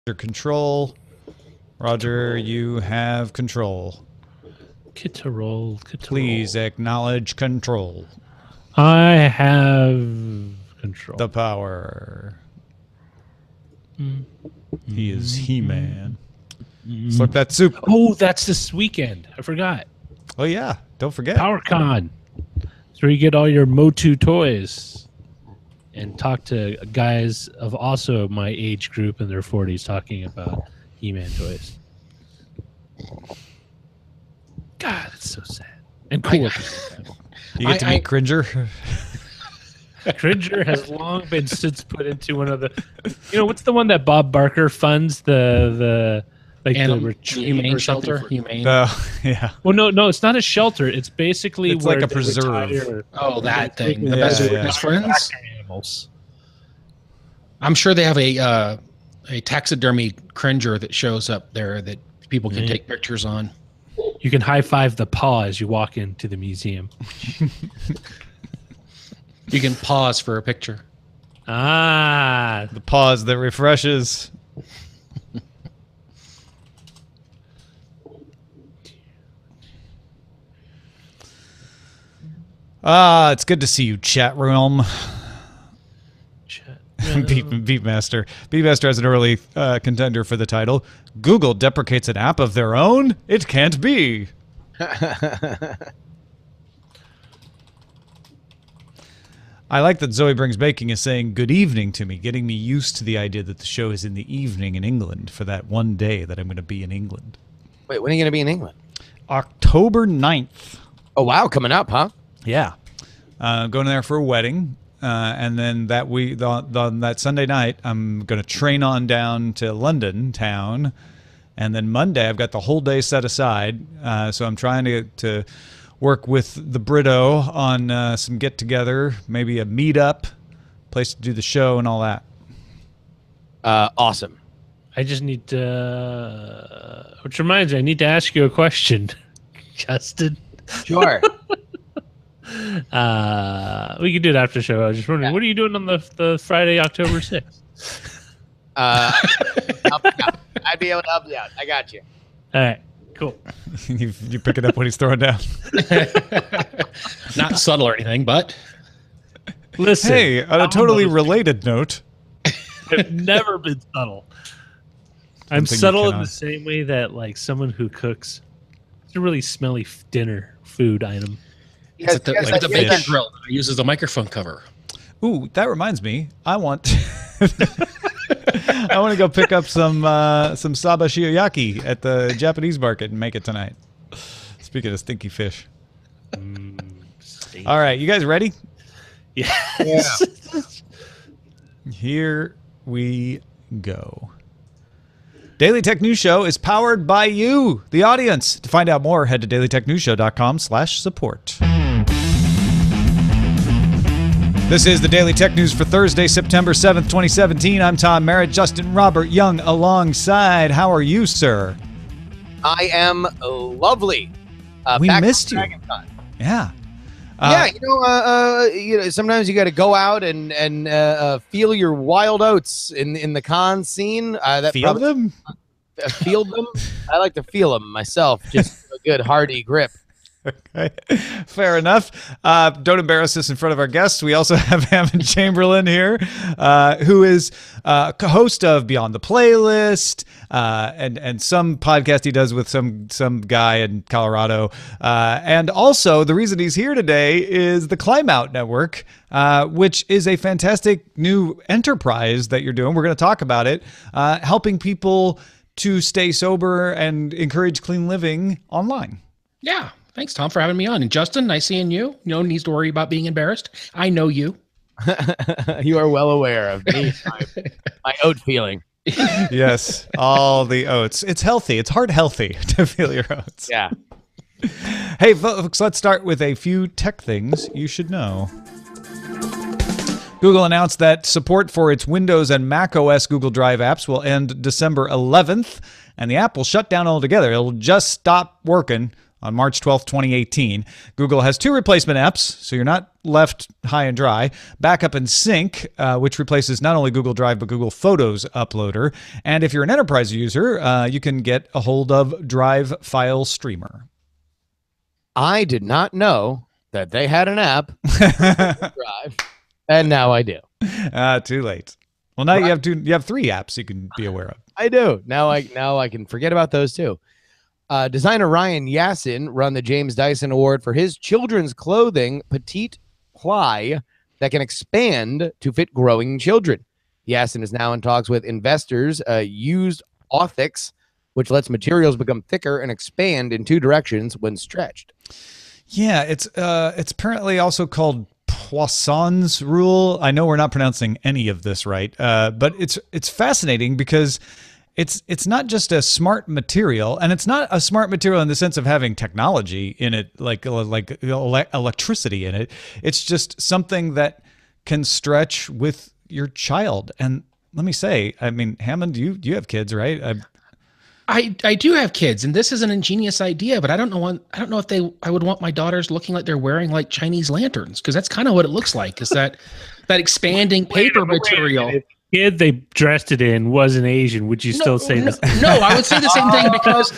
Control. Roger, you have control. Control. Please acknowledge control. I have control. The power. He is He-Man. Slurp that soup. Oh, that's this weekend. I forgot. Oh, yeah. Don't forget. PowerCon. It's where you get all your Motu toys and talk to guys of also my age group in their 40s talking about He-Man toys. God, it's so sad. And cool. You get to meet Cringer. Cringer has long been since put into one of the... You know, what's the one that Bob Barker funds? The humane shelter. Humane. Yeah. Well, no, it's not a shelter. It's basically it's where like a preserve. That thing. The Yeah, best friends. Animals. I'm sure they have a taxidermy Cringer that shows up there that people can take pictures on. You can high five the paw as you walk into the museum. You can pause for a picture. Ah, The pause that refreshes. It's good to see you, chat room. Beatmaster. Beatmaster has an early contender for the title. Google deprecates an app of their own? It can't be. I like that Zoe Brings Baking is saying good evening to me, getting me used to the idea that the show is in the evening in England for that one day that I'm going to be in England. Wait, when are you going to be in England? October 9th. Oh, wow. Coming up, huh? Yeah. Going there for a wedding. And then that week, on that Sunday night, I'm going to train on down to London town. And then Monday, I've got the whole day set aside. So I'm trying to work with the Brito on some get-together, maybe a meet-up, place to do the show and all that. Awesome. I just need to... which reminds me, I need to ask you a question, Justin. Sure. We can do it after the show. I was just wondering, what are you doing on the Friday, October 6th? I'd be able to help you out. I got you. All right, cool. You pick it up when he's throwing down. Not subtle or anything, but... Listen. Hey, on a totally related note. I've never been subtle. I'm subtle in the same way that, like, someone who cooks it's a really smelly dinner food item. It's like the bacon grill that I use as a microphone cover. Ooh, that reminds me. I want I want to go pick up some saba shioyaki at the Japanese market and make it tonight. Speaking of stinky fish. All right, you guys ready? Yes. Yeah. Here we go. Daily Tech News Show is powered by you, the audience. To find out more, head to dailytechnewsshow.com/support. This is the Daily Tech News for Thursday, September 7th, 2017. I'm Tom Merritt, Justin Robert Young alongside. How are you, sir? I am lovely. We back missed from you. DragonCon. Yeah. Yeah, sometimes you got to go out and feel your wild oats in the con scene. Feel them? Feel them? I like to feel them myself. Just a good hearty grip. Okay, fair enough. Don't embarrass us in front of our guests. We also have Hammond Chamberlin here, who is co-host of Beyond the Playlist and some podcast he does with some guy in Colorado. And also, the reason he's here today is the Climb Out Network, which is a fantastic new enterprise that you're doing. We're going to talk about it, helping people to stay sober and encourage clean living online. Yeah. Thanks, Tom, for having me on. And Justin, nice seeing you. No need to worry about being embarrassed. I know you. You are well aware of me, my oat feeling. Yes, all the oats. It's healthy. It's heart healthy to feel your oats. Yeah. Hey, folks, let's start with a few tech things you should know. Google announced that support for its Windows and Mac OS Google Drive apps will end December 11th, and the app will shut down altogether. It'll just stop working on March 12th, 2018. Google has 2 replacement apps, so you're not left high and dry. Backup and Sync, which replaces not only Google Drive, but Google Photos Uploader. And if you're an enterprise user, you can get a hold of Drive File Streamer. I did not know that they had an app Drive, and now I do. Too late. Well, now you have 3 apps you can be aware of. I do. Now I can forget about those too. Designer Ryan Yassin won the James Dyson Award for his children's clothing petite ply that can expand to fit growing children. Yassin is now in talks with investors. Used Orthix, which lets materials become thicker and expand in 2 directions when stretched. Yeah, it's apparently also called Poisson's rule. I know we're not pronouncing any of this right, but it's fascinating because it's not just a smart material, and it's not a smart material in the sense of having technology in it, like electricity in it. It's just something that can stretch with your child. And let me say, I mean, Hammond, you have kids, right? I do have kids, and this is an ingenious idea, but I don't know if I would want my daughters looking like they're wearing like Chinese lanterns, because that's kind of what it looks like. Is that expanding paper material? If the kid they dressed it in was an Asian, would you still say this? No, I would say the same thing because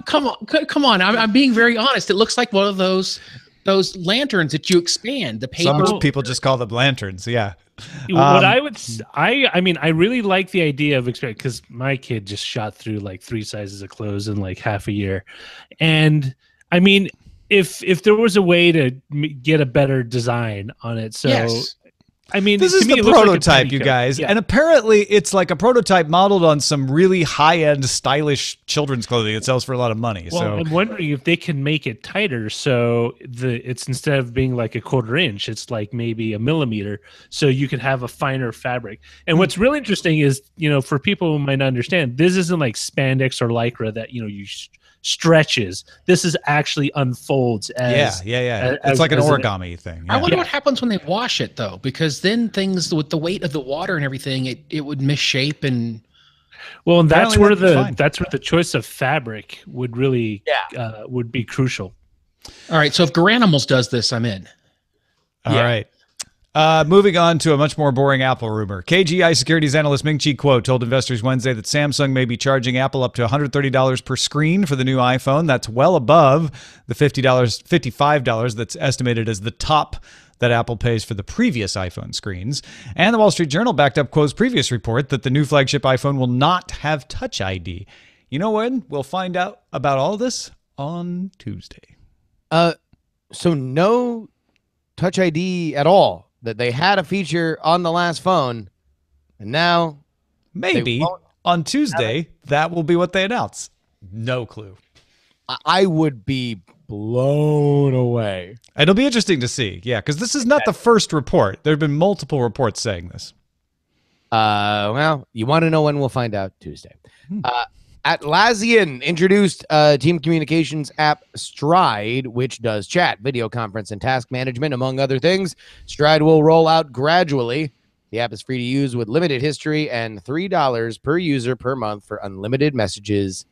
come on. I'm being very honest. It looks like one of those lanterns that you expand. The paper. Some people just call them lanterns. Yeah. What I mean, I really like the idea of expanding, because my kid just shot through like 3 sizes of clothes in like half a year, and I mean, if there was a way to get a better design on it, so. Yes. I mean, this is the prototype, you guys. Yeah. And apparently it's like a prototype modeled on some really high-end, stylish children's clothing that sells for a lot of money. Well, so I'm wondering if they can make it tighter, so it's instead of being like a 1/4 inch, it's like maybe 1 millimeter, so you can have a finer fabric. And what's really interesting is, for people who might not understand, this isn't like spandex or lycra that, you stretches. This is actually unfolds as it's like an origami thing. Yeah. I wonder what happens when they wash it, though, because then things with the weight of the water and everything, it would misshape. And well, and that's where the choice of fabric would really would be crucial. All right, so if Garanimals does this, I'm in. All right. Moving on to a much more boring Apple rumor. KGI Securities analyst Ming-Chi Kuo told investors Wednesday that Samsung may be charging Apple up to $130 per screen for the new iPhone. That's well above the $55 that's estimated as the top that Apple pays for the previous iPhone screens. And the Wall Street Journal backed up Kuo's previous report that the new flagship iPhone will not have Touch ID. You know when? We'll find out about all this on Tuesday. So no Touch ID at all. That they had a feature on the last phone, and now maybe on Tuesday that will be what they announce. No clue. I would be blown away. It'll be interesting to see, because this is not the first report. There have been multiple reports saying this. Well, you want to know when we'll find out? Tuesday. Atlassian introduced team communications app Stride, which does chat, video conference, and task management, among other things. Stride will roll out gradually. The app is free to use with limited history and $3 per user per month for unlimited messages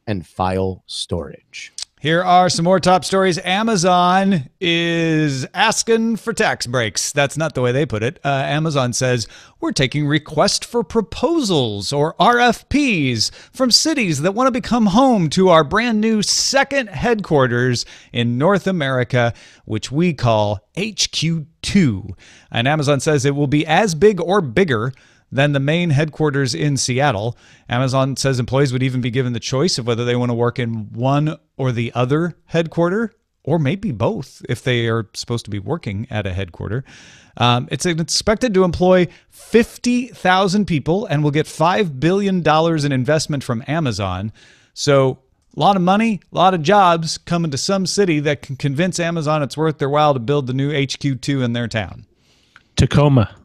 and file storage. Here are some more top stories. Amazon is asking for tax breaks. That's not the way they put it. Amazon says, we're taking requests for proposals, or RFPs, from cities that want to become home to our brand new second headquarters in North America, which we call HQ2. And Amazon says it will be as big or bigger than the main headquarters in Seattle. Amazon says employees would even be given the choice of whether they want to work in one or the other headquarter, or maybe both if they are supposed to be working at a headquarter. It's expected to employ 50,000 people and will get $5 billion in investment from Amazon. So a lot of money, a lot of jobs coming to some city that can convince Amazon it's worth their while to build the new HQ2 in their town. Tacoma.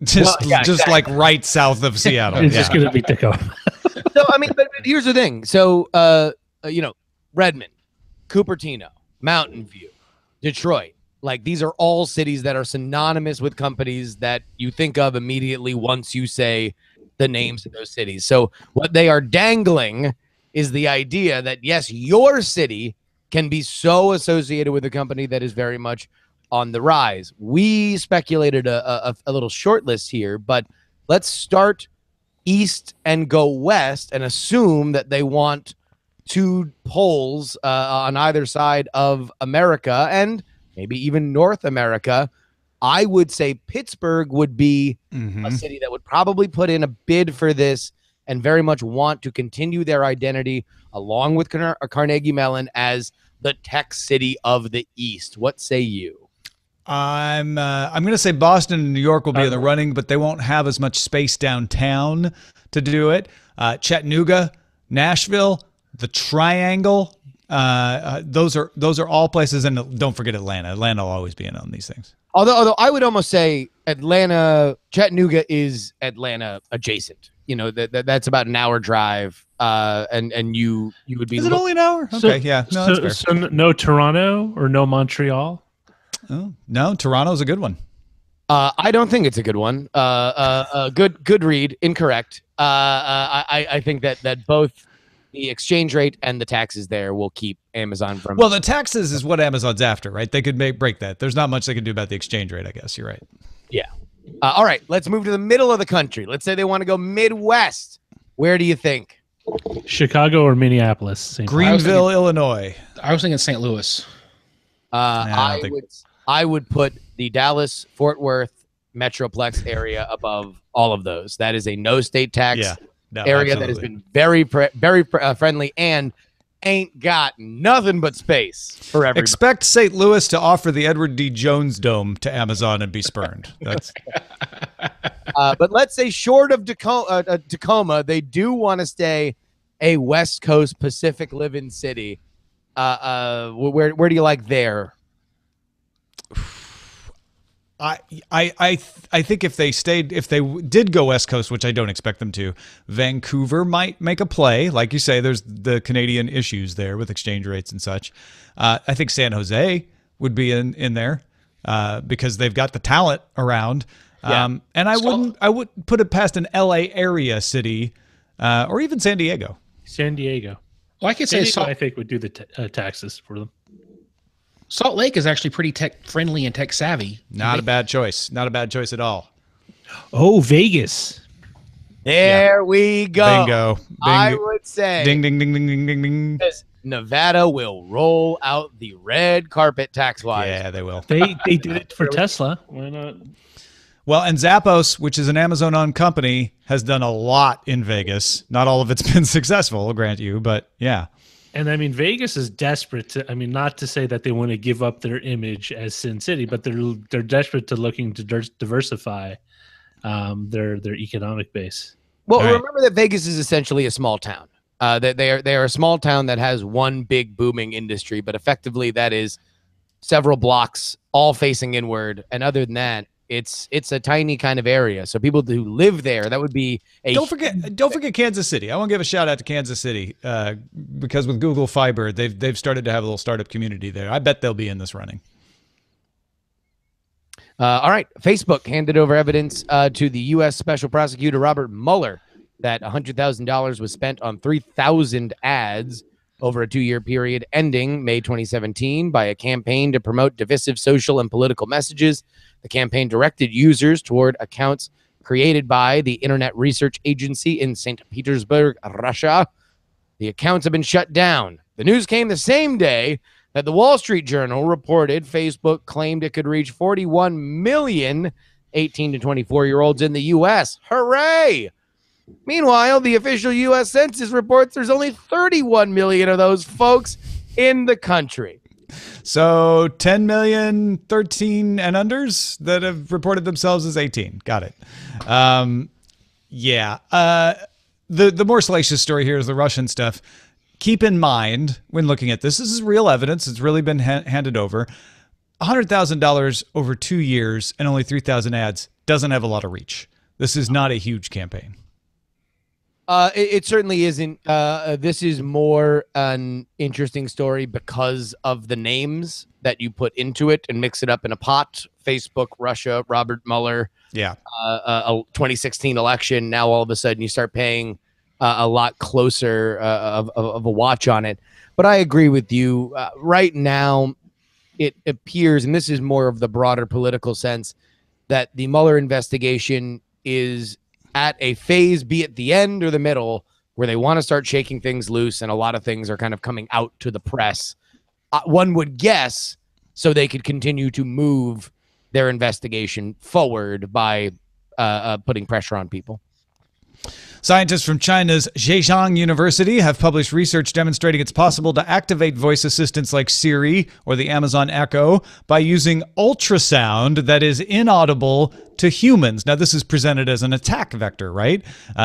Just like right south of Seattle. It's just going to be Tacoma. So, I mean, but here's the thing. So, Redmond, Cupertino, Mountain View, Detroit, like these are all cities that are synonymous with companies that you think of immediately once you say the names of those cities. So what they are dangling is the idea that, yes, your city can be so associated with a company that is very much on the rise. We speculated a little short list here, but let's start east and go west and assume that they want 2 poles on either side of America and maybe even North America. I would say Pittsburgh would be a city that would probably put in a bid for this and very much want to continue their identity along with Carnegie Mellon as the tech city of the East. What say you? I'm going to say Boston and New York will be in the running, but they won't have as much space downtown to do it. Chattanooga, Nashville, the Triangle, those are all places, and don't forget Atlanta. Atlanta will always be in on these things. Although I would almost say Chattanooga is Atlanta adjacent. You know, that's about an hour drive, and you would be. Is it only an hour? Okay, yeah, no, that's fair. So no Toronto or no Montreal. Oh, no, Toronto's a good one. I don't think it's a good one. Good read. Incorrect. I think that both the exchange rate and the taxes there will keep Amazon from. Well, the taxes is what Amazon's after, right? They could break that. There's not much they can do about the exchange rate, I guess. You're right. Yeah. All right. Let's move to the middle of the country. Let's say they want to go Midwest. Where do you think? Chicago or Minneapolis? Same Greenville, Illinois. I was thinking St. Louis. I would put the Dallas, Fort Worth, Metroplex area above all of those. That is a no state tax area that has been very friendly and ain't got nothing but space for everybody. Expect St. Louis to offer the Edward D. Jones Dome to Amazon and be spurned. That's but let's say short of Tacoma, they do want to stay a West Coast Pacific living city. Where do you like there? I think if they did go West Coast, which I don't expect them to, Vancouver might make a play. Like you say, there's the Canadian issues there with exchange rates and such. I think San Jose would be in there because they've got the talent around. Yeah. And I would put it past an LA area city or even San Diego. San Diego. Well, I could say I think would do the taxes for them. Salt Lake is actually pretty tech friendly and tech savvy. Not a bad choice. Not a bad choice at all. Oh, Vegas. There we go. Bingo. I would say ding, ding, ding, ding, ding, ding, ding. Nevada will roll out the red carpet tax-wise. Yeah, they will. They did it for Tesla. Why not? Well, and Zappos, which is an Amazon-owned company, has done a lot in Vegas. Not all of it's been successful, I'll grant you, but yeah. And I mean, Vegas is desperate to. I mean, not to say that they want to give up their image as Sin City, but they're desperate to looking to diversify their economic base. Well, remember that Vegas is essentially a small town. They are a small town that has one big booming industry, but effectively that is several blocks all facing inward. And other than that, it's a tiny kind of area. So people who live there, that would be a don't forget Kansas City. I want to give a shout out to Kansas City because with Google Fiber, they've started to have a little startup community there. I bet they'll be in this running. All right, Facebook handed over evidence to the U.S. Special Prosecutor Robert Mueller that $100,000 was spent on 3,000 ads over a 2-year period ending May 2017 by a campaign to promote divisive social and political messages. The campaign directed users toward accounts created by the Internet Research Agency in St. Petersburg, Russia. The accounts have been shut down. The news came the same day that the Wall Street Journal reported Facebook claimed it could reach 41 million 18 to 24-year-olds in the U.S. Hooray! Meanwhile, the official U.S. Census reports there's only 31 million of those folks in the country. So 10 million 13 and unders that have reported themselves as 18. Got it. Yeah. The more salacious story here is the Russian stuff. Keep in mind when looking at this is real evidence. It's really been handed over. $100,000 over 2 years and only 3,000 ads doesn't have a lot of reach. This is not a huge campaign. It certainly isn't. This is more an interesting story because of the names that you put into it and mix it up in a pot. Facebook, Russia, Robert Mueller. Yeah. A 2016 election. Now all of a sudden you start paying a lot closer of a watch on it. But I agree with you. Right now, it appears, and this is more of the broader political sense, that the Mueller investigation is at a phase, be it the end or the middle, where they want to start shaking things loose, and a lot of things are kind of coming out to the press. One would guess so they could continue to move their investigation forward by putting pressure on people. Scientists from China's Zhejiang University have published research demonstrating it's possible to activate voice assistants like Siri or the Amazon Echo by using ultrasound that is inaudible to humans. Now, this is presented as an attack vector, right?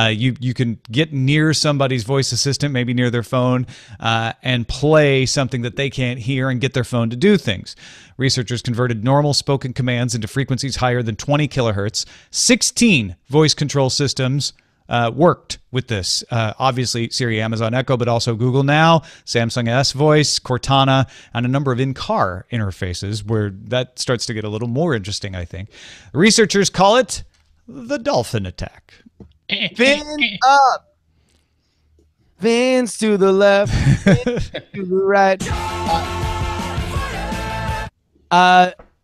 You can get near somebody's voice assistant, maybe near their phone, and play something that they can't hear and get their phone to do things. Researchers converted normal spoken commands into frequencies higher than 20 kilohertz. 16 voice control systems worked with this. Obviously, Siri, Amazon Echo, but also Google Now, Samsung S Voice, Cortana, and a number of in-car interfaces where that starts to get a little more interesting, I think. Researchers call it the Dolphin attack. Fins up. Fins to the left. Fins to the right.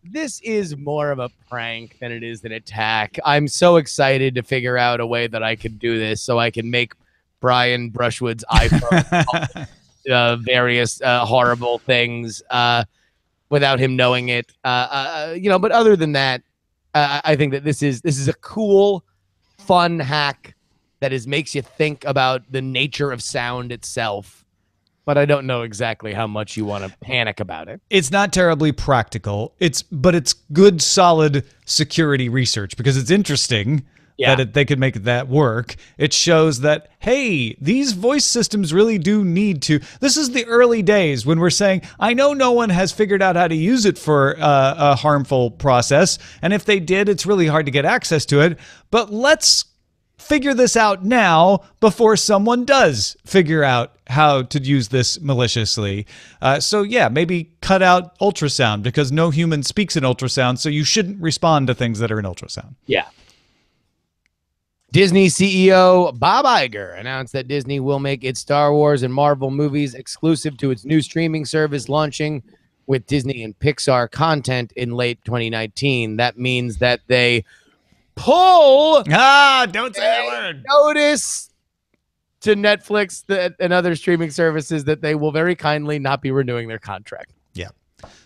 This is more of a prank than it is an attack. I'm so excited to figure out a way that I can do this so I can make Brian Brushwood's iPhone various horrible things without him knowing it. But other than that, I think that this is a cool, fun hack that makes you think about the nature of sound itself. But I don't know exactly how much you want to panic about it. It's not terribly practical. But it's good, solid security research because it's interesting that they could make that work. It shows that, hey, these voice systems really do need to. This is the early days when we're saying, I know no one has figured out how to use it for a harmful process. And if they did, it's really hard to get access to it. But let's figure this out now before someone does figure out how to use this maliciously. Maybe cut out ultrasound because no human speaks in ultrasound, so you shouldn't respond to things that are in ultrasound. Yeah. Disney CEO Bob Iger announced that Disney will make its Star Wars and Marvel movies exclusive to its new streaming service launching with Disney and Pixar content in late 2019. That means that they pull don't say that word. Notice to Netflix and other streaming services that they will very kindly not be renewing their contract. Yeah.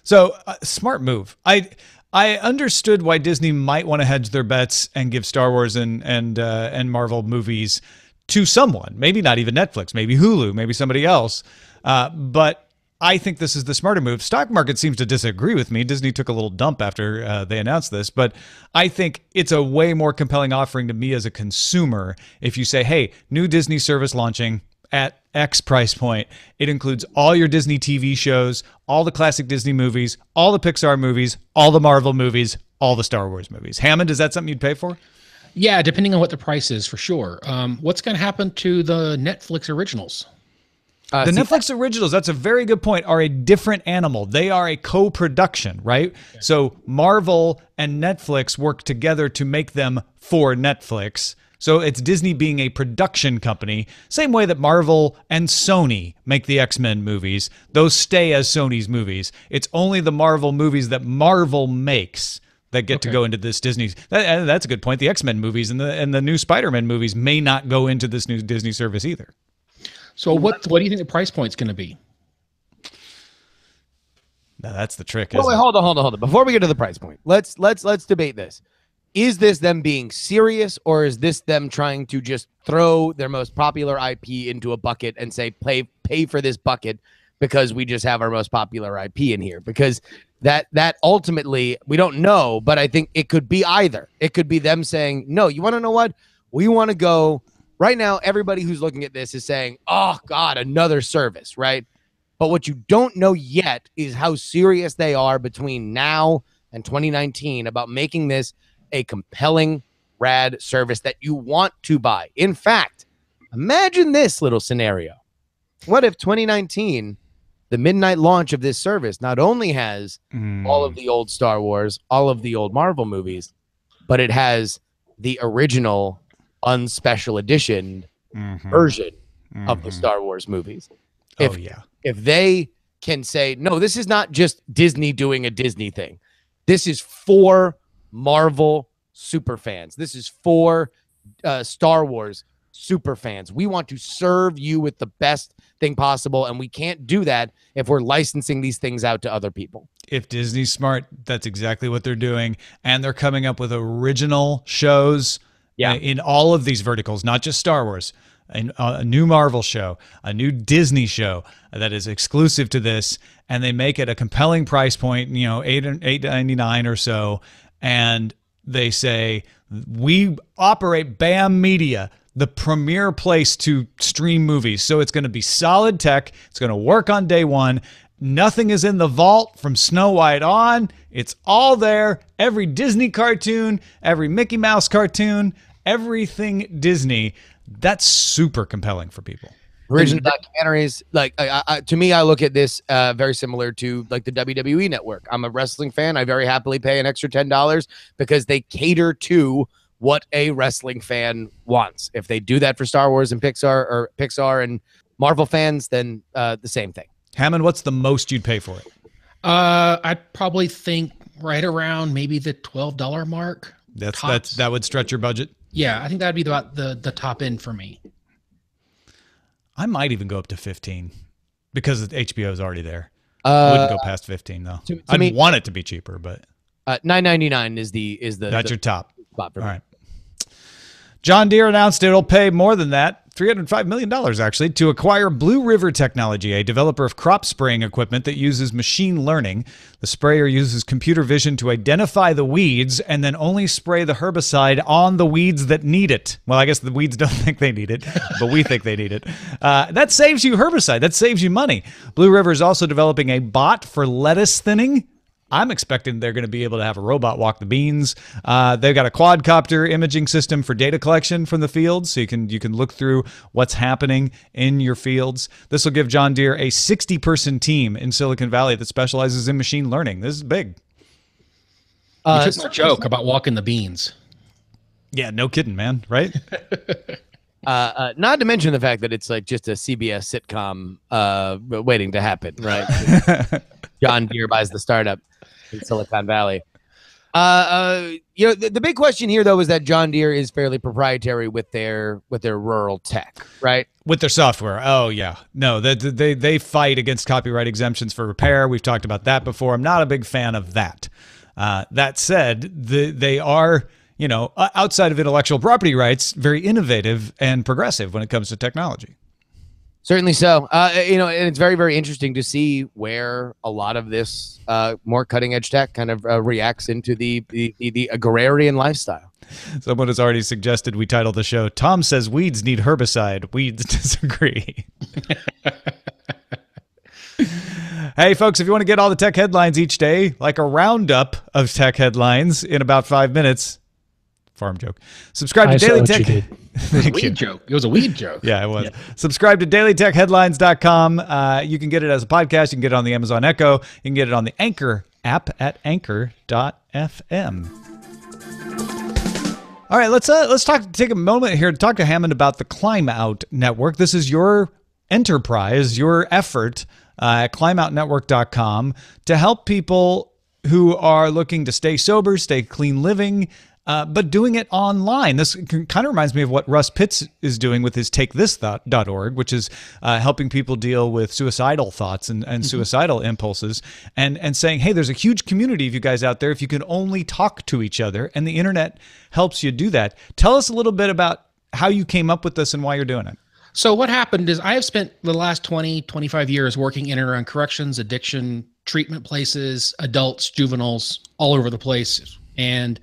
So smart move. I understood why Disney might want to hedge their bets and give Star Wars and Marvel movies to someone. Maybe not even Netflix, maybe Hulu, maybe somebody else. But I think this is the smarter move. Stock market seems to disagree with me. Disney took a little dump after they announced this, but I think it's a way more compelling offering to me as a consumer if you say, hey, new Disney service launching at X price point. It includes all your Disney TV shows, all the classic Disney movies, all the Pixar movies, all the Marvel movies, all the Star Wars movies. Hammond, is that something you'd pay for? Yeah, depending on what the price is, for sure. What's going to happen to the Netflix originals? The Netflix originals, that's a very good point, are a different animal. They are a co-production, right? Okay. So Marvel and Netflix work together to make them for Netflix. So it's Disney being a production company, same way that Marvel and Sony make the X-Men movies. Those stay as Sony's movies. It's only the Marvel movies that Marvel makes that get to go into this Disney. That's a good point. The X-Men movies and the new Spider-Man movies may not go into this new Disney service either. So what do you think the price point's going to be? Now that's the trick. Wait, hold on. Before we get to the price point, let's debate this. Is this them being serious, or is this them trying to just throw their most popular IP into a bucket and say, pay for this bucket because we just have our most popular IP in here? Because that ultimately, we don't know, but I think it could be either. It could be them saying, no, you want to know what? We want to go. Right now, everybody who's looking at this is saying, oh, God, another service, right? But what you don't know yet is how serious they are between now and 2019 about making this a compelling, rad service that you want to buy. In fact, imagine this little scenario. What if 2019, the midnight launch of this service, not only has all of the old Star Wars, all of the old Marvel movies, but it has the original unspecial edition version of the Star Wars movies. If they can say, no, this is not just Disney doing a Disney thing. This is for Marvel super fans. This is for Star Wars super fans. We want to serve you with the best thing possible, and we can't do that if we're licensing these things out to other people. If Disney's smart, that's exactly what they're doing, and they're coming up with original shows in all of these verticals, not just Star Wars. A new Marvel show, a new Disney show that is exclusive to this, and they make it a compelling price point, $8.99 or so, and they say, we operate BAM Media, the premier place to stream movies. So it's going to be solid tech. It's going to work on day one. Nothing is in the vault from Snow White on. It's all there. Every Disney cartoon, every Mickey Mouse cartoon, everything Disney. That's super compelling for people. Original documentaries, like to me, I look at this very similar to like the WWE Network. I'm a wrestling fan. I very happily pay an extra $10 because they cater to what a wrestling fan wants. If they do that for Star Wars and Pixar and Marvel fans, then the same thing. Hammond, what's the most you'd pay for it? I'd probably think right around maybe the $12 mark. That would stretch your budget. Yeah, I think that'd be about the top end for me. I might even go up to 15 because HBO is already there. I wouldn't go past 15 though. I'd want it to be cheaper, but $9.99 is the that's your top spot for me. All right. John Deere announced it'll pay more than that, $305 million actually, to acquire Blue River Technology, a developer of crop spraying equipment that uses machine learning. The sprayer uses computer vision to identify the weeds and then only spray the herbicide on the weeds that need it. Well, I guess the weeds don't think they need it, but we think they need it. That saves you herbicide. That saves you money. Blue River is also developing a bot for lettuce thinning. I'm expecting they're going to be able to have a robot walk the beans. They've got a quadcopter imaging system for data collection from the fields, so you can look through what's happening in your fields. This will give John Deere a 60-person team in Silicon Valley that specializes in machine learning. This is big. It's a joke about walking the beans. Yeah, no kidding, man. Right? Not to mention the fact that it's like just a CBS sitcom waiting to happen, right? John Deere buys the startup in Silicon Valley. The big question here, though, is that John Deere is fairly proprietary with their rural tech, right? With their software. Oh, yeah. No, they fight against copyright exemptions for repair. We've talked about that before. I'm not a big fan of that. That said, they are, outside of intellectual property rights, very innovative and progressive when it comes to technology. Certainly so. And it's very, very interesting to see where a lot of this more cutting edge tech kind of reacts into the agrarian lifestyle. Someone has already suggested we title the show, Tom Says Weeds Need Herbicide. Weeds disagree. Hey, folks, if you want to get all the tech headlines each day, like a roundup of tech headlines in about 5 minutes, farm joke. Subscribe to Daily Tech. It was a weed joke. It was a weed joke. Yeah, it was. Yeah. Subscribe to dailytechheadlines.com. You can get it as a podcast. You can get it on the Amazon Echo. You can get it on the Anchor app at anchor.fm. All right, let's take a moment here to talk to Hammond about the Climb Out Network. This is your enterprise, your effort at climoutnetwork.com to help people who are looking to stay sober, stay clean living, but doing it online. This kind of reminds me of what Russ Pitts is doing with his takethis.org, which is helping people deal with suicidal thoughts and suicidal impulses, and saying, hey, there's a huge community of you guys out there if you can only talk to each other, and the internet helps you do that. Tell us a little bit about how you came up with this and why you're doing it. So what happened is I have spent the last 20, 25 years working in and around corrections, addiction, treatment places, adults, juveniles, all over the place. And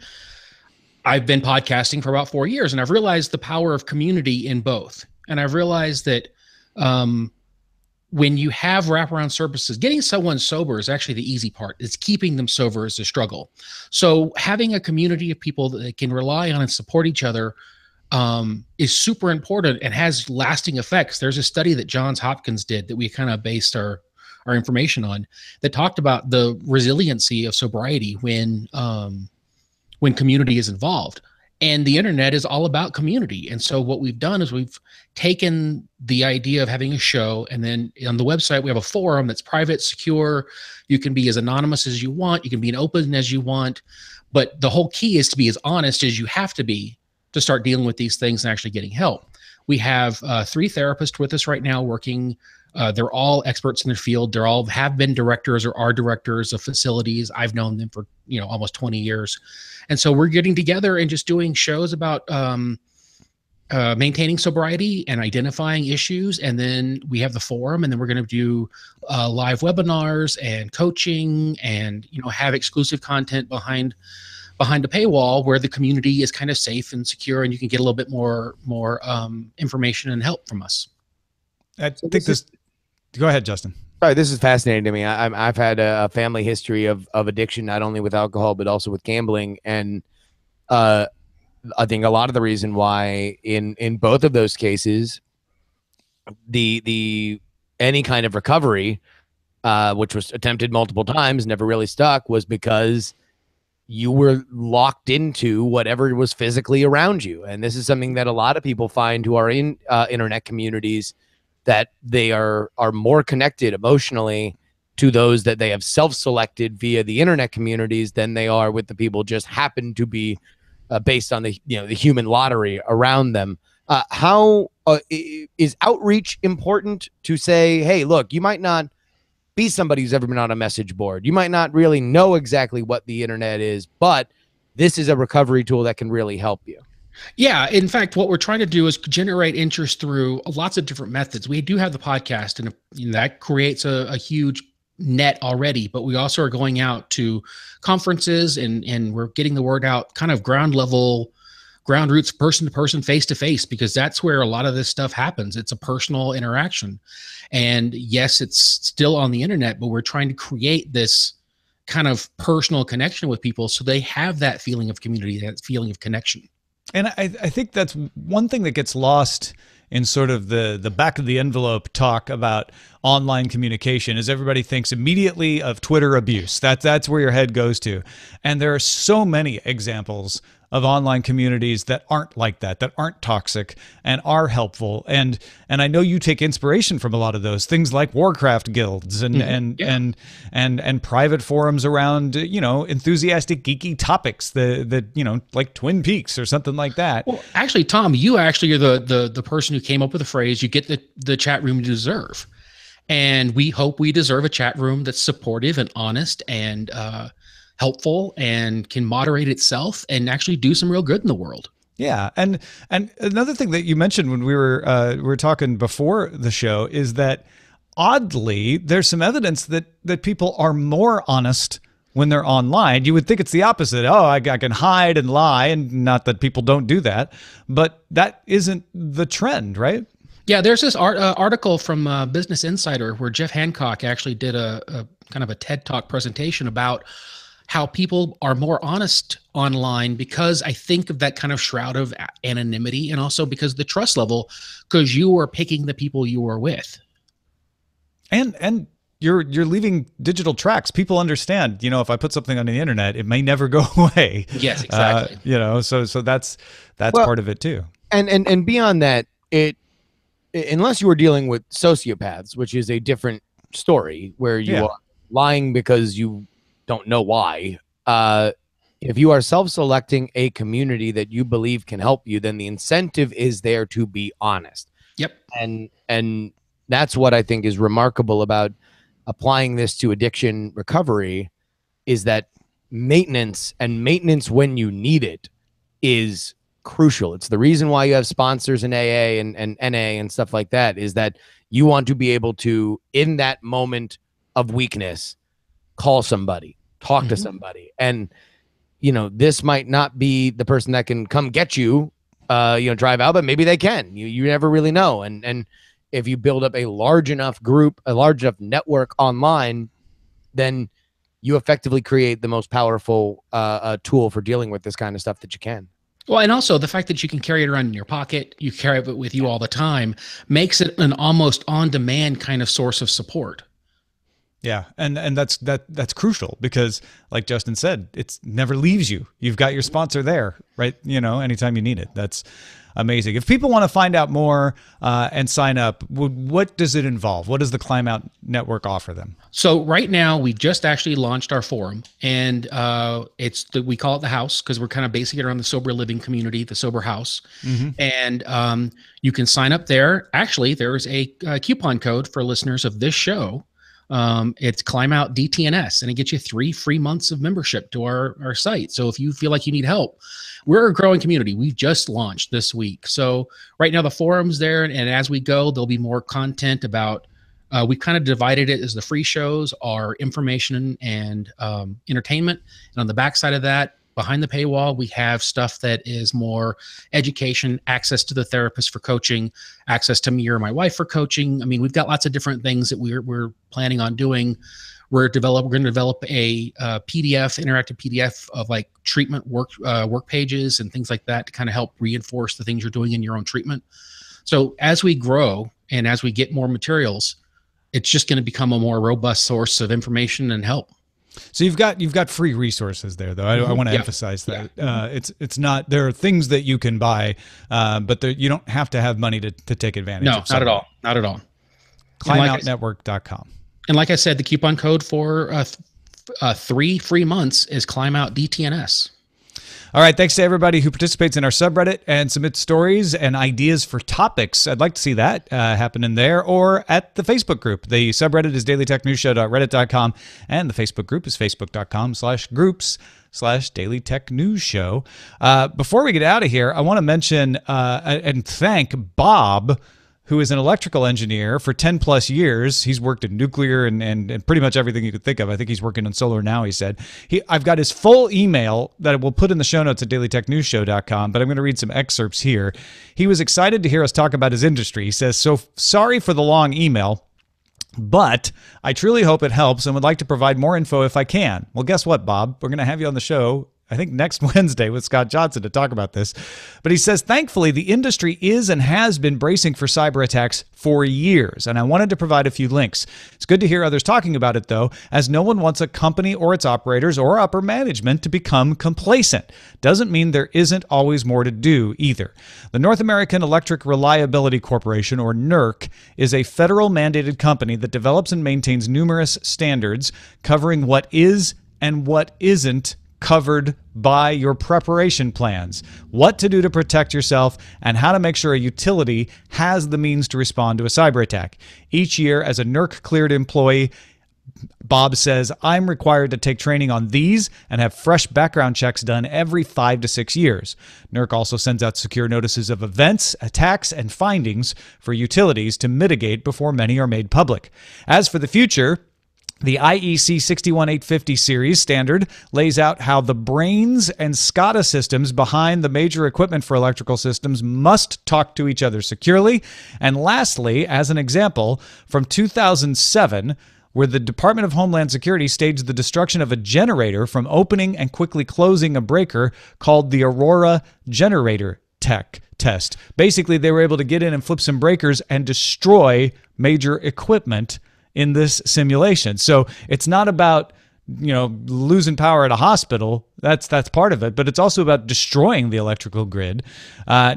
I've been podcasting for about 4 years, and I've realized the power of community in both. And I've realized that when you have wraparound services, getting someone sober is actually the easy part. It's keeping them sober is the struggle. So having a community of people that they can rely on and support each other is super important and has lasting effects. There's a study that Johns Hopkins did that we kind of based our information on that talked about the resiliency of sobriety when community is involved. And the internet is all about community. And so what we've done is we've taken the idea of having a show, and then on the website, we have a forum that's private, secure. You can be as anonymous as you want. You can be as open as you want. But the whole key is to be as honest as you have to be to start dealing with these things and actually getting help. We have 3 therapists with us right now working. They're all experts in their field. They're all have been directors or are directors of facilities. I've known them for almost 20 years. And so we're getting together and just doing shows about maintaining sobriety and identifying issues. And then we have the forum, and then we're going to do live webinars and coaching, and have exclusive content behind a paywall where the community is kind of safe and secure, and you can get a little bit more information and help from us. I think this. Go ahead, Justin. Sorry, this is fascinating to me. I've had a family history of addiction, not only with alcohol, but also with gambling. And I think a lot of the reason why in both of those cases, the any kind of recovery, which was attempted multiple times, never really stuck, was because you were locked into whatever was physically around you. And this is something that a lot of people find who are in internet communities, that they are more connected emotionally to those that they have self-selected via the internet communities than they are with the people just happen to be based on the the human lottery around them. How is outreach important to say, hey, look, you might not be somebody who's ever been on a message board. You might not really know exactly what the internet is, but this is a recovery tool that can really help you. Yeah. In fact, what we're trying to do is generate interest through lots of different methods. We do have the podcast, and that creates a huge net already, but we also are going out to conferences, and we're getting the word out kind of ground roots, person to person, face to face, because that's where a lot of this stuff happens. It's a personal interaction. And yes, it's still on the internet, but we're trying to create this kind of personal connection with people so they have that feeling of community, that feeling of connection. And I think that's one thing that gets lost in sort of the back of the envelope talk about online communication is everybody thinks immediately of Twitter abuse. That's where your head goes to. And there are so many examples of online communities that aren't like that aren't toxic and are helpful. And I know you take inspiration from a lot of those things, like Warcraft guilds and private forums around, enthusiastic geeky topics that like Twin Peaks or something like that. Well, actually, Tom, you actually are the person who came up with the phrase, you get the chat room you deserve. And we hope we deserve a chat room that's supportive and honest and helpful and can moderate itself and actually do some real good in the world. Yeah. And another thing that you mentioned when we were talking before the show is that oddly, there's some evidence that people are more honest when they're online. You would think it's the opposite. Oh, I can hide and lie, and not that people don't do that, but that isn't the trend, right? Yeah, there's this article from Business Insider where Jeff Hancock actually did a kind of a TED Talk presentation about how people are more honest online, because I think of that kind of shroud of anonymity, and also because the trust level, because you are picking the people you are with. And you're leaving digital tracks. People understand, if I put something on the internet, it may never go away. Yes, exactly. So that's part of it too. And beyond that, unless you are dealing with sociopaths, which is a different story, where you are lying because you don't know why. If you are self-selecting a community that you believe can help you, then the incentive is there to be honest. Yep. And that's what I think is remarkable about applying this to addiction recovery, is that maintenance when you need it is crucial. It's the reason why you have sponsors in AA and NA and stuff like that, is that you want to be able to, in that moment of weakness, call somebody, talk to somebody. And, this might not be the person that can come get you, drive out, but maybe they can. You never really know. And if you build up a large enough group, a large enough network online, then you effectively create the most powerful tool for dealing with this kind of stuff that you can. Well, and also the fact that you can carry it around in your pocket, you carry it with you all the time, makes it an almost on-demand kind of source of support. Yeah, and that's crucial because, like Justin said, it never leaves you. You've got your sponsor there, right? Anytime you need it. That's amazing. If people want to find out more and sign up, what does it involve? What does the Climb Out Network offer them? So right now, we just actually launched our forum, and we call it the House because we're kind of basing it around the sober living community, the Sober House. And you can sign up there. Actually, there's a coupon code for listeners of this show. It's Climb Out DTNS, and it gets you 3 free months of membership to our site. So if you feel like you need help, we're a growing community. We've just launched this week. So right now the forum's there, and as we go, there'll be more content about, we've kind of divided it as the free shows are information and entertainment. And on the backside of that, behind the paywall, we have stuff that is more education, access to the therapist for coaching, access to me or my wife for coaching. I mean, we've got lots of different things that we're planning on doing. We're going to develop a PDF, interactive PDF of like treatment work pages and things like that to kind of help reinforce the things you're doing in your own treatment. So as we grow and as we get more materials, it's just going to become a more robust source of information and help. So you've got free resources there, though. I want to emphasize that it's not, there are things that you can buy, but you don't have to have money to take advantage. No, of not at all, not at all. ClimbOutNetwork.com. And like I said, the coupon code for 3 free months is Climb Out DTNS. All right. Thanks to everybody who participates in our subreddit and submits stories and ideas for topics. I'd like to see that happen in there or at the Facebook group. The subreddit is dailytechnewsshow.reddit.com, and the Facebook group is facebook.com/groups/dailytechnewsshow. Before we get out of here, I want to mention and thank Bob, who is an electrical engineer for 10 plus years. He's worked in nuclear and pretty much everything you could think of. I think he's working on solar now, he said. I've got his full email that we'll put in the show notes at dailytechnewsshow.com, but I'm going to read some excerpts here. He was excited to hear us talk about his industry. He says, "So sorry for the long email, but I truly hope it helps and would like to provide more info if I can." Well, guess what, Bob? We're going to have you on the show, I think next Wednesday, with Scott Johnson to talk about this. But he says, thankfully, the industry is and has been bracing for cyber attacks for years, and I wanted to provide a few links. It's good to hear others talking about it, though, as no one wants a company or its operators or upper management to become complacent. Doesn't mean there isn't always more to do, either. The North American Electric Reliability Corporation, or NERC, is a federal mandated company that develops and maintains numerous standards covering what is and what isn't covered by your preparation plans, what to do to protect yourself, and how to make sure a utility has the means to respond to a cyber attack. Each year, as a NERC-cleared employee, Bob says, I'm required to take training on these and have fresh background checks done every 5 to 6 years. NERC also sends out secure notices of events, attacks, and findings for utilities to mitigate before many are made public. As for the future, the IEC 61850 series standard lays out how the brains and SCADA systems behind the major equipment for electrical systems must talk to each other securely. And lastly, as an example, from 2007, where the Department of Homeland Security staged the destruction of a generator from opening and quickly closing a breaker called the Aurora Generator Test. Basically, they were able to get in and flip some breakers and destroy major equipment in this simulation. So it's not about, losing power at a hospital. That's part of it, but it's also about destroying the electrical grid.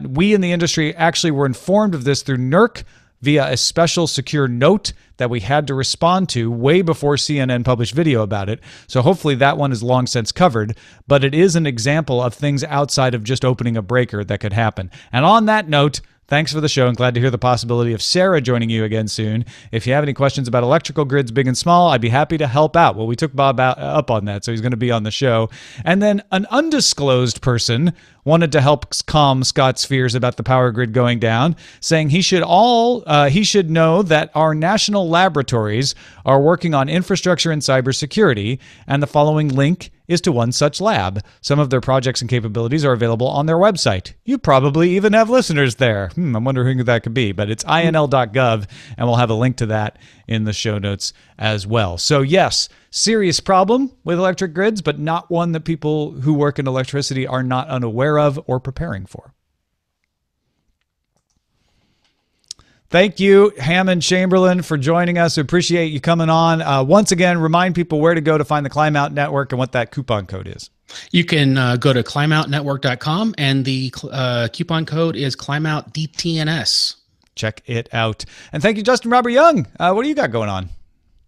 We in the industry actually were informed of this through NERC via a special secure note that we had to respond to way before CNN published video about it. So hopefully that one is long since covered, but it is an example of things outside of just opening a breaker that could happen. And on that note, thanks for the show, and glad to hear the possibility of Sarah joining you again soon. If you have any questions about electrical grids, big and small, I'd be happy to help out. Well, we took Bob up on that, so he's going to be on the show. And then an undisclosed person wanted to help calm Scott's fears about the power grid going down, saying he should know that our national laboratories are working on infrastructure and cybersecurity, and the following link is to one such lab. Some of their projects and capabilities are available on their website. You probably even have listeners there. I wonder who that could be, but it's inl.gov, and we'll have a link to that in the show notes as well. So yes, serious problem with electric grids, but not one that people who work in electricity are not unaware of or preparing for. Thank you, Hammond, Chamberlin, for joining us. We appreciate you coming on. Once again, remind people where to go to find the Climb Out Network and what that coupon code is. You can go to climoutnetwork.com, and the coupon code is climoutDTNS. Check it out. And thank you, Justin Robert Young. What do you got going on?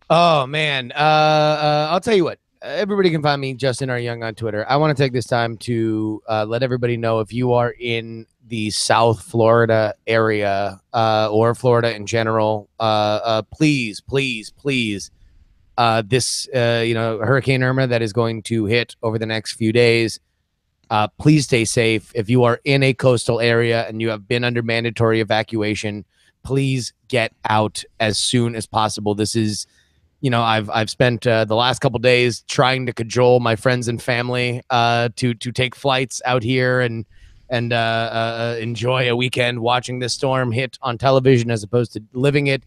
Oh, man. I'll tell you what. Everybody can find me, Justin R. Young, on Twitter. I want to take this time to let everybody know, if you are in the South Florida area or Florida in general, please, this Hurricane Irma that is going to hit over the next few days, please stay safe. If you are in a coastal area and you have been under mandatory evacuation, please get out as soon as possible. This is, I've spent the last couple days trying to cajole my friends and family to take flights out here and enjoy a weekend watching this storm hit on television as opposed to living it.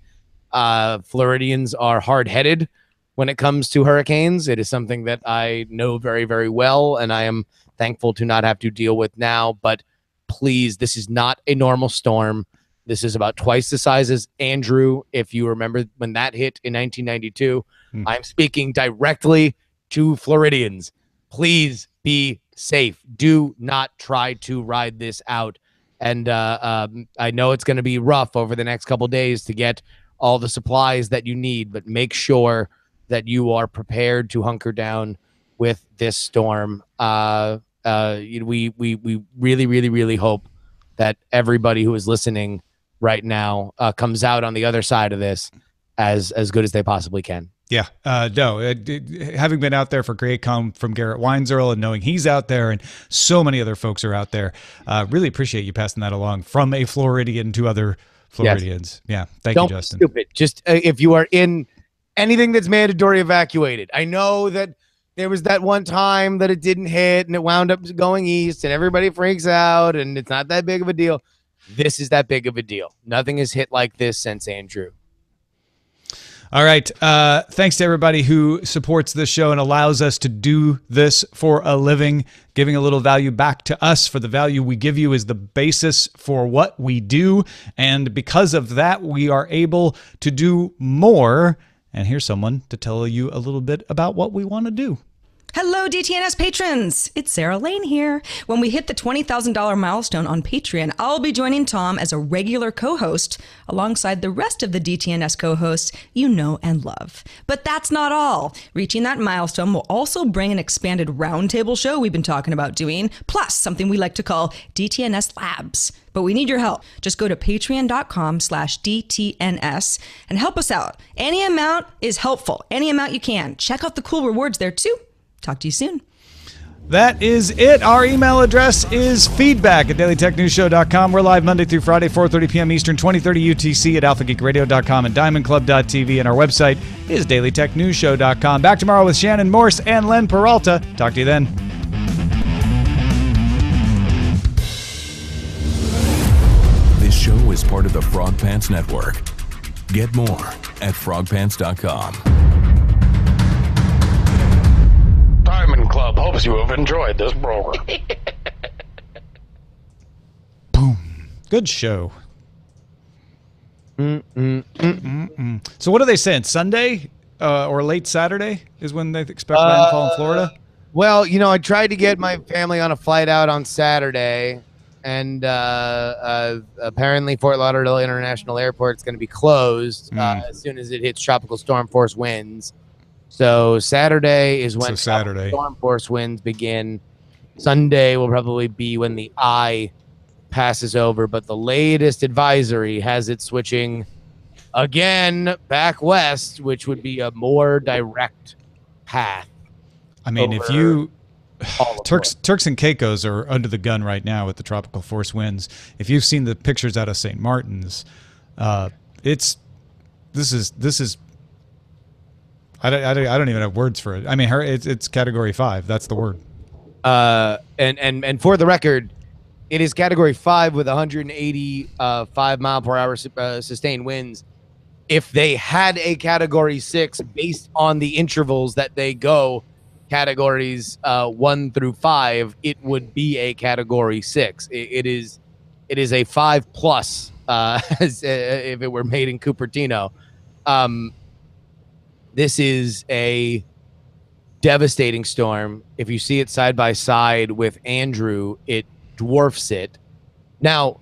Floridians are hard-headed when it comes to hurricanes. It is something that I know very, very well, and I am thankful to not have to deal with now. But please, this is not a normal storm. This is about twice the size as Andrew. If you remember when that hit in 1992, I'm speaking directly to Floridians. Please be safe. Do not try to ride this out. And I know it's going to be rough over the next couple days to get all the supplies that you need, but make sure that you are prepared to hunker down with this storm. We really, really, really hope that everybody who is listening right now comes out on the other side of this as good as they possibly can. Yeah, having been out there for GreyCom from Garrett Weinzierl and knowing he's out there and so many other folks are out there, really appreciate you passing that along from a Floridian to other Floridians. Yes. Yeah, thank you, Justin. Don't be stupid. Just if you are in anything that's mandatory evacuated. I know that there was that one time that it didn't hit and it wound up going east and everybody freaks out and it's not that big of a deal. This is that big of a deal. Nothing has hit like this since Andrew. All right. Thanks to everybody who supports this show and allows us to do this for a living, giving a little value back to us. For the value we give you is the basis for what we do. And because of that, we are able to do more. And here's someone to tell you a little bit about what we want to do. Hello, DTNS patrons. It's Sarah Lane here. When we hit the $20,000 milestone on Patreon, I'll be joining Tom as a regular co-host alongside the rest of the DTNS co-hosts you know and love. But that's not all. Reaching that milestone will also bring an expanded roundtable show we've been talking about doing, plus something we like to call DTNS Labs. But we need your help. Just go to patreon.com/DTNS and help us out. Any amount is helpful. Any amount you can. Check out the cool rewards there too. Talk to you soon. That is it. Our email address is feedback@dailytechnewsshow.com. We're live Monday through Friday, 4:30 p.m. Eastern, 2030 UTC at alphageekradio.com and diamondclub.tv. And our website is dailytechnewsshow.com. Back tomorrow with Shannon Morse and Len Peralta. Talk to you then. This show is part of the Frog Pants Network. Get more at frogpants.com. Diamond Club hopes you have enjoyed this program. Boom. Good show. So what are they saying? Sunday or late Saturday is when they expect landfall in Florida? Well, I tried to get my family on a flight out on Saturday, and apparently Fort Lauderdale International Airport is going to be closed as soon as it hits tropical storm force winds. So Saturday is when storm force winds begin. Sunday will probably be when the eye passes over, but the latest advisory has it switching again back west, which would be a more direct path. I mean, if you Turks and Caicos are under the gun right now with the tropical force winds. If you've seen the pictures out of St. Martin's, this is. I don't even have words for it. I mean, it's Category 5. That's the word. And for the record, it is Category 5 with 185 mile per hour sustained winds. If they had a Category 6 based on the intervals that they go, categories 1 through 5, it would be a Category 6. It is a 5+ as if it were made in Cupertino. This is a devastating storm. If you see it side by side with Andrew, it dwarfs it. Now,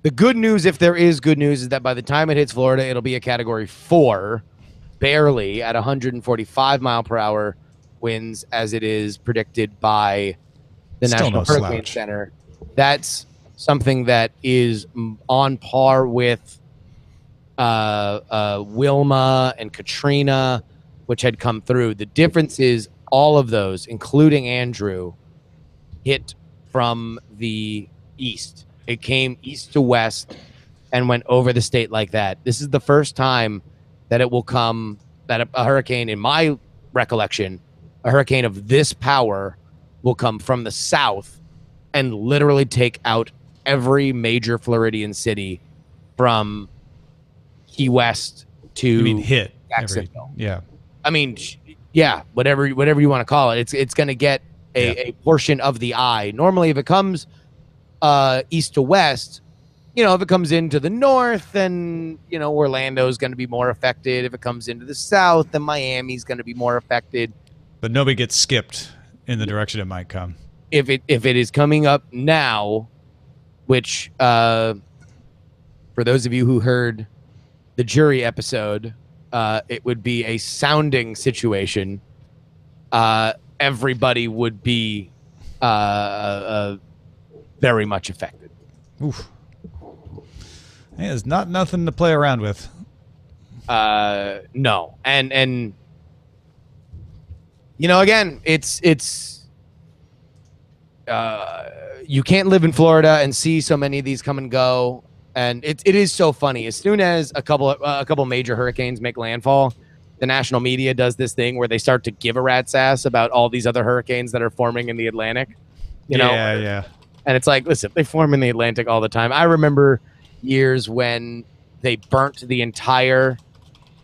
the good news, if there is good news, is that by the time it hits Florida, it'll be a Category 4, barely, at 145 mile per hour winds, as it is predicted by the Still National no Hurricane slouch. Center. That's something that is on par with Wilma and Katrina, which had come through. The difference is all of those, including Andrew, hit from the east. It came east to west and went over the state like that. This is the first time that it will come, that a hurricane, in my recollection, a hurricane of this power will come from the south and literally take out every major Floridian city from Key West to You mean hit? Jacksonville. Yeah. I mean, yeah, whatever you want to call it. It's going to get a portion of the eye. Normally, if it comes east to west, if it comes into the north, then, Orlando's going to be more affected. If it comes into the south, then Miami's going to be more affected. But nobody gets skipped in the direction it might come. If it is coming up now, which for those of you who heard the jury episode, it would be a sounding situation. Everybody would be very much affected. Oof. Hey, it's not nothing to play around with. No. And again, it's you can't live in Florida and see so many of these come and go. And it is so funny. As soon as a couple major hurricanes make landfall, the national media does this thing where they start to give a rat's ass about all these other hurricanes that are forming in the Atlantic. Yeah. And it's like, listen, they form in the Atlantic all the time. I remember years when they burnt the entire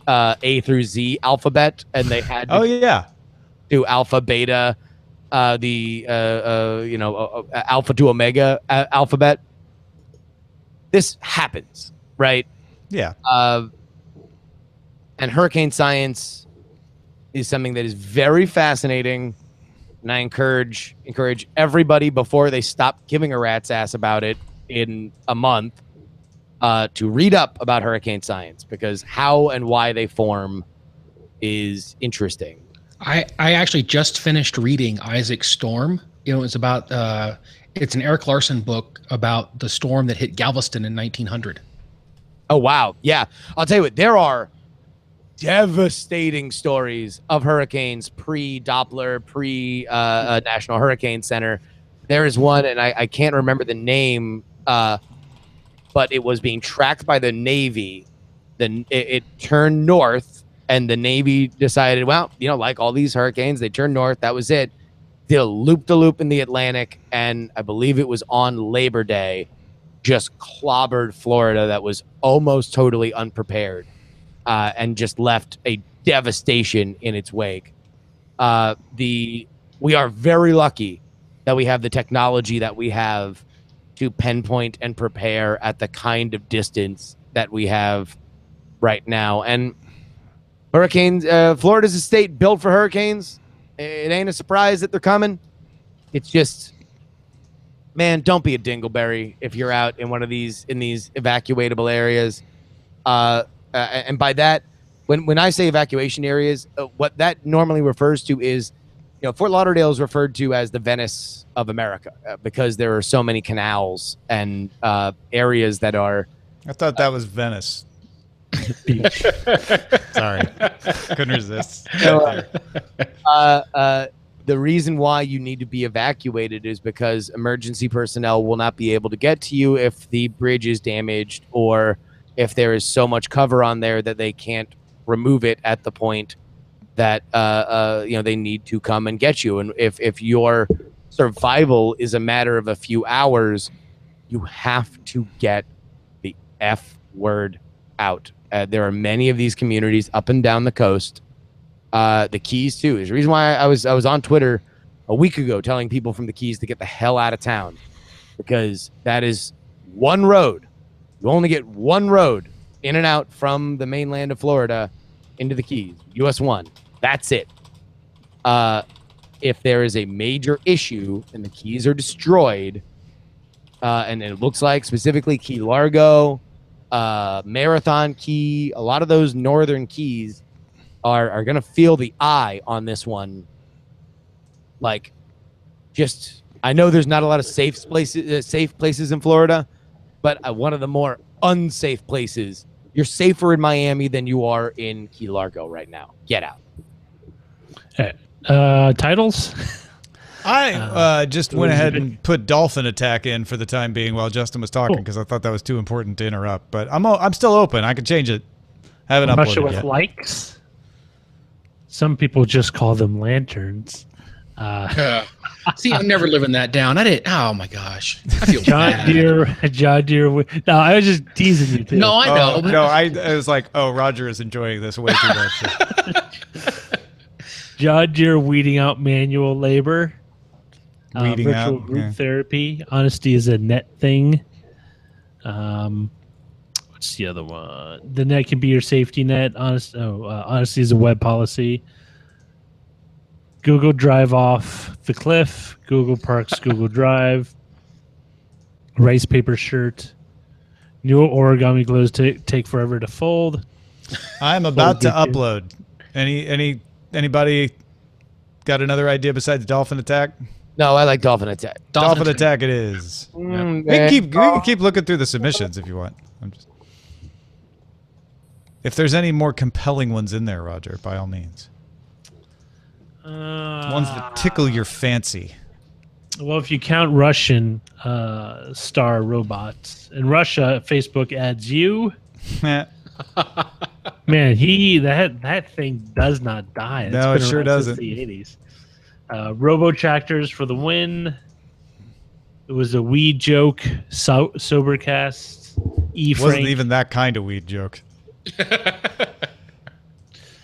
A through Z alphabet, and they had to do alpha, beta, alpha to omega alphabet. This happens, right? Yeah. And hurricane science is something that is very fascinating. And I encourage everybody, before they stop giving a rat's ass about it in a month, to read up about hurricane science, because how and why they form is interesting. I actually just finished reading Isaac Storm. It's about it's an Eric Larson book about the storm that hit Galveston in 1900. Oh, wow. Yeah. I'll tell you what, there are devastating stories of hurricanes pre-Doppler, pre-National Hurricane Center. There is one, and I can't remember the name, but it was being tracked by the Navy. It turned north, and the Navy decided, well, like all these hurricanes, they turned north. That was it. Did a loop-de-loop in the Atlantic, and I believe it was on Labor Day, just clobbered Florida that was almost totally unprepared, and just left a devastation in its wake. We are very lucky that we have the technology that we have to pinpoint and prepare at the kind of distance that we have right now. And hurricanes, Florida's a state built for hurricanes. It ain't a surprise that they're coming. It's just, man, don't be a dingleberry if you're out in these evacuatable areas. And by that, when I say evacuation areas, what that normally refers to is, Fort Lauderdale is referred to as the Venice of America, because there are so many canals and areas that are. I thought that was Venice. Sorry. Couldn't resist. The reason why you need to be evacuated is because emergency personnel will not be able to get to you if the bridge is damaged, or if there is so much cover on there that they can't remove it at the point that they need to come and get you. And if your survival is a matter of a few hours, you have to get the F word out. There are many of these communities up and down the coast. The Keys too is the reason why I was on Twitter a week ago telling people from the Keys to get the hell out of town, because that is one road You only get one road in and out from the mainland of Florida into the Keys, US 1. That's it. If there is a major issue and the Keys are destroyed, and it looks like specifically Key Largo, Marathon Key, a lot of those northern keys are going to feel the eye on this one. Like, just, I know there's not a lot of safe places in Florida, but one of the more unsafe places. You're safer in Miami than you are in Key Largo right now. Get out. Titles? I just went ahead and put Dolphin Attack in for the time being while Justin was talking because I thought that was too important to interrupt. But I'm still open. I can change it. Haven't Russia uploaded with yet. likes. Some people just call them lanterns. See, I'm never living that down. I didn't. Oh my gosh, I feel John bad. Deere. No, I was just teasing you too. No, I know. but- No, I was like, oh, Roger is enjoying this way too much. John Deere weeding out manual labor. Weeding virtual out, group okay. therapy. Honesty is a net thing. What's the other one? The net can be your safety net. Honesty is a web policy. Google Drive off the cliff. Google Parks Google Drive. Rice paper shirt. New origami glows take forever to fold. I'm about to upload. Anybody got another idea besides Dolphin Attack? No, I like Dolphin Attack. Dolphin Attack it is. We can keep looking through the submissions if you want. If there's any more compelling ones in there, Roger, by all means. Ones that tickle your fancy. Well, if you count Russian star robots, in Russia, Facebook adds you. Man, that thing does not die. No, it sure doesn't. Since the 80s. Robo-tractors for the win. It was a weed joke. Sobercast. Wasn't even that kind of weed joke.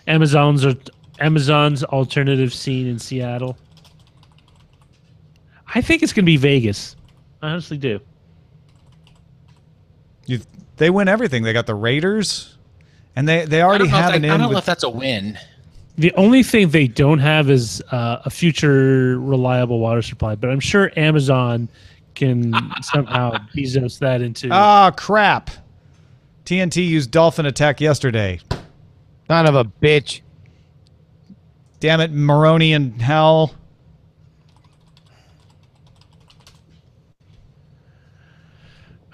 Amazon's alternative scene in Seattle. I think it's going to be Vegas. I honestly do. They win everything. They got the Raiders, and they already have an in. I don't know with, if that's a win. The only thing they don't have is a future reliable water supply, but I'm sure Amazon can somehow Bezos that into. Ah, crap. TNT used Dolphin Attack yesterday. Son of a bitch. Damn it, Maroney and hell.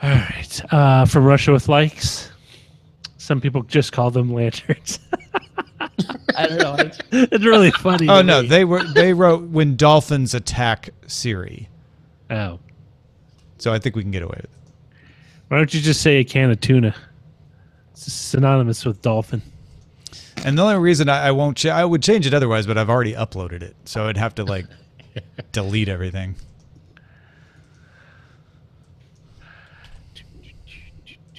All right. From Russia with likes. Some people just call them lanterns. I don't know. It's really funny. Oh to no, me. they wrote when dolphins attack Siri. Oh. So I think we can get away with it. Why don't you just say a can of tuna? It's synonymous with dolphin. And the only reason I won't I would change it otherwise, but I've already uploaded it, so I'd have to like delete everything.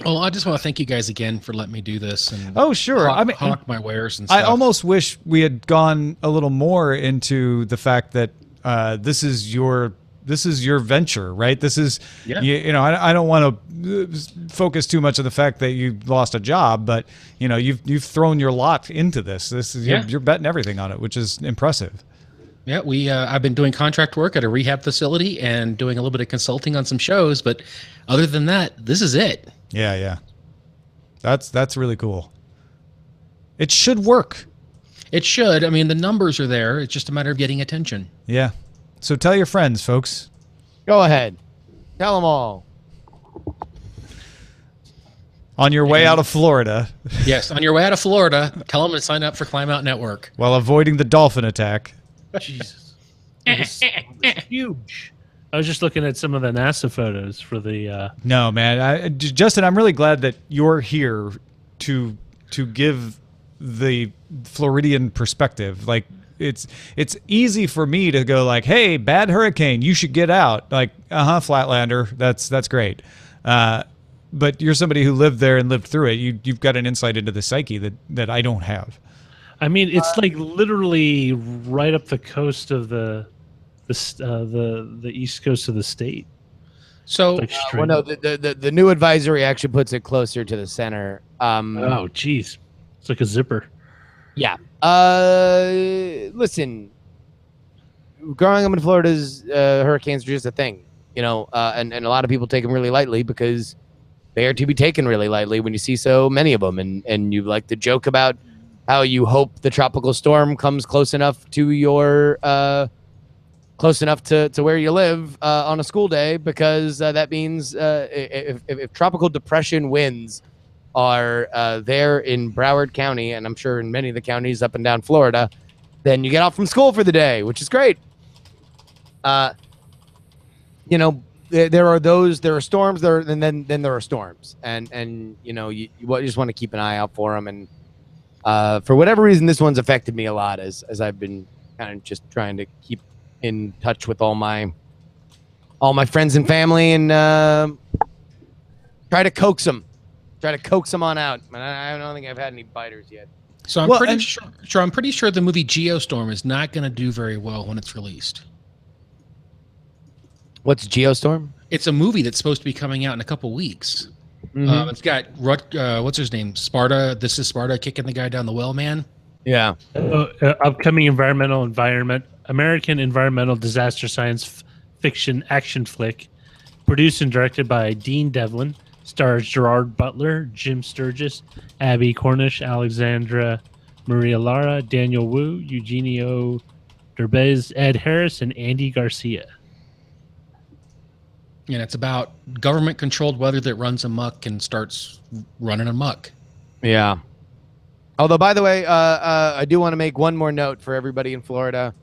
Well, I just want to thank you guys again for letting me do this. And Oh sure, I mean, hawk my wares and stuff. I almost wish we had gone a little more into the fact that this is your venture, right? This is you know I don't want to focus too much on the fact that you lost a job, but you know you've thrown your lot into this. This is you're betting everything on it, which is impressive. Yeah, I've been doing contract work at a rehab facility and doing a little bit of consulting on some shows, but other than that, this is it. Yeah. That's really cool. It should work. It should. I mean, the numbers are there. It's just a matter of getting attention. Yeah. So tell your friends, folks. Go ahead. Tell them all. On your way out of Florida, Yes, on your way out of Florida, tell them to sign up for Climb Out Network. while avoiding the dolphin attack. Jesus. It was huge. I was just looking at some of the NASA photos for the. No, man. Justin, I'm really glad that you're here to give the Floridian perspective. Like, it's easy for me to go like, hey, bad hurricane, you should get out. Like, Flatlander, that's great. But you're somebody who lived there and lived through it. You've got an insight into the psyche that I don't have. I mean, it's like literally right up the coast of the east coast of the state. So, Extreme. Well, no, the new advisory actually puts it closer to the center. Oh, geez. It's like a zipper. Yeah. Listen, growing up in Florida's hurricanes are just a thing, you know, and a lot of people take them really lightly because they are to be taken really lightly when you see so many of them. And you like to joke about how you hope the tropical storm comes close enough to your close enough to where you live on a school day, because that means if tropical depression winds are there in Broward County, and I'm sure in many of the counties up and down Florida, then you get off from school for the day, which is great. You know, there are storms there, and then there are storms, and you know, you just want to keep an eye out for them. And for whatever reason, this one's affected me a lot as I've been kind of just trying to keep in touch with all my friends and family, and try to coax them on out. And I don't think I've had any biters yet. So I'm pretty sure the movie Geostorm is not going to do very well when it's released. What's Geostorm? It's a movie that's supposed to be coming out in a couple weeks. It's got what's his name? Sparta. This is Sparta kicking the guy down the well, man. Yeah. Upcoming American environmental disaster science fiction action flick, produced and directed by Dean Devlin, stars Gerard Butler, Jim Sturgis, Abby Cornish, Alexandra Maria Lara, Daniel Wu, Eugenio Derbez, Ed Harris, and Andy Garcia. And it's about government-controlled weather that runs amok and starts running amok. Yeah. Although, by the way, I do want to make one more note for everybody in Florida.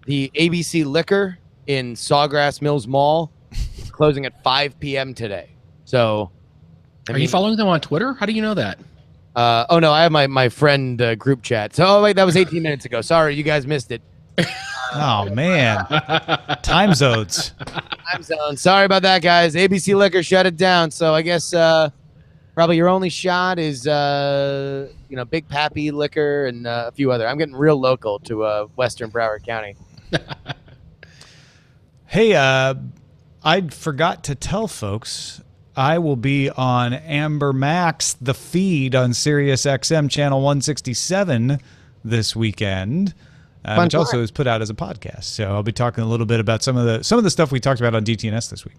The ABC Liquor in Sawgrass Mills Mall is closing at 5 p.m. today. So, Are you following them on Twitter? How do you know that? Oh, no, I have my friend group chat. So, oh, wait, that was 18 minutes ago. Sorry, you guys missed it. Oh, man. Time zones. Time zone. Sorry about that, guys. ABC Liquor shut it down. So I guess probably your only shot is Big Pappy Liquor and a few other. I'm getting real local to Western Broward County. Hey, I forgot to tell folks I will be on Amber Max, the feed on Sirius XM channel 167 this weekend. Which also is put out as a podcast. So I'll be talking a little bit about some of the stuff we talked about on DTNS this week.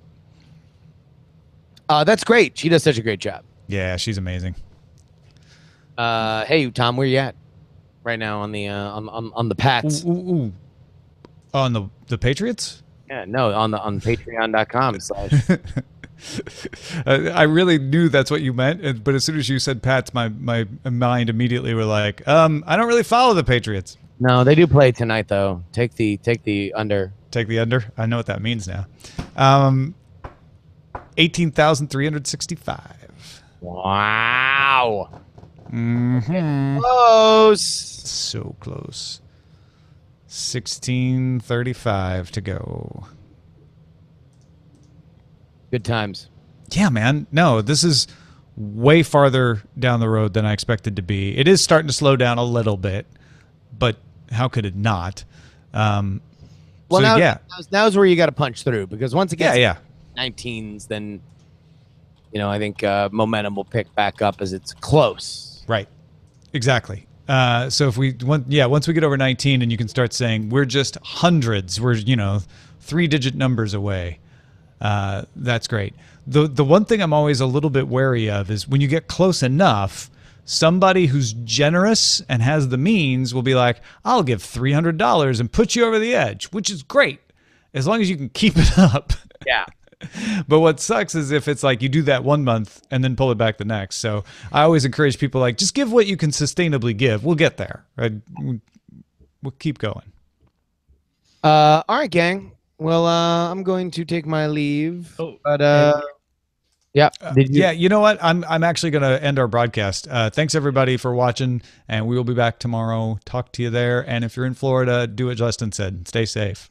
That's great. She does such a great job. Yeah, she's amazing. Hey, Tom, where you at right now on the Pats? Ooh. On the Patriots? Yeah, no, on Patreon.com/. I really knew that's what you meant, but as soon as you said Pats, my mind immediately were like, I don't really follow the Patriots. No, they do play tonight though. Take the under. Take the under. I know what that means now. 18,365. Wow. Mm-hmm. Close. So close. 1635 to go. Good times. Yeah, man. No, this is way farther down the road than I expected to be. It is starting to slow down a little bit, but how could it not? Well, now's where you got to punch through, because once it gets 19s, then I think momentum will pick back up as it's close. Right. Exactly. So if once we get over 19 and you can start saying we're just hundreds, we're 3-digit numbers away. That's great. The one thing I'm always a little bit wary of is when you get close enough, somebody who's generous and has the means will be like, I'll give $300 and put you over the edge, which is great as long as you can keep it up. Yeah. But what sucks is if it's like you do that 1 month and then pull it back the next. So I always encourage people like, just give what you can sustainably give. We'll get there. Right? We'll keep going. All right, gang. Well, I'm going to take my leave. Yeah. You know what? I'm actually going to end our broadcast. Thanks everybody for watching, and we will be back tomorrow. Talk to you there. And if you're in Florida, do what Justin said. Stay safe.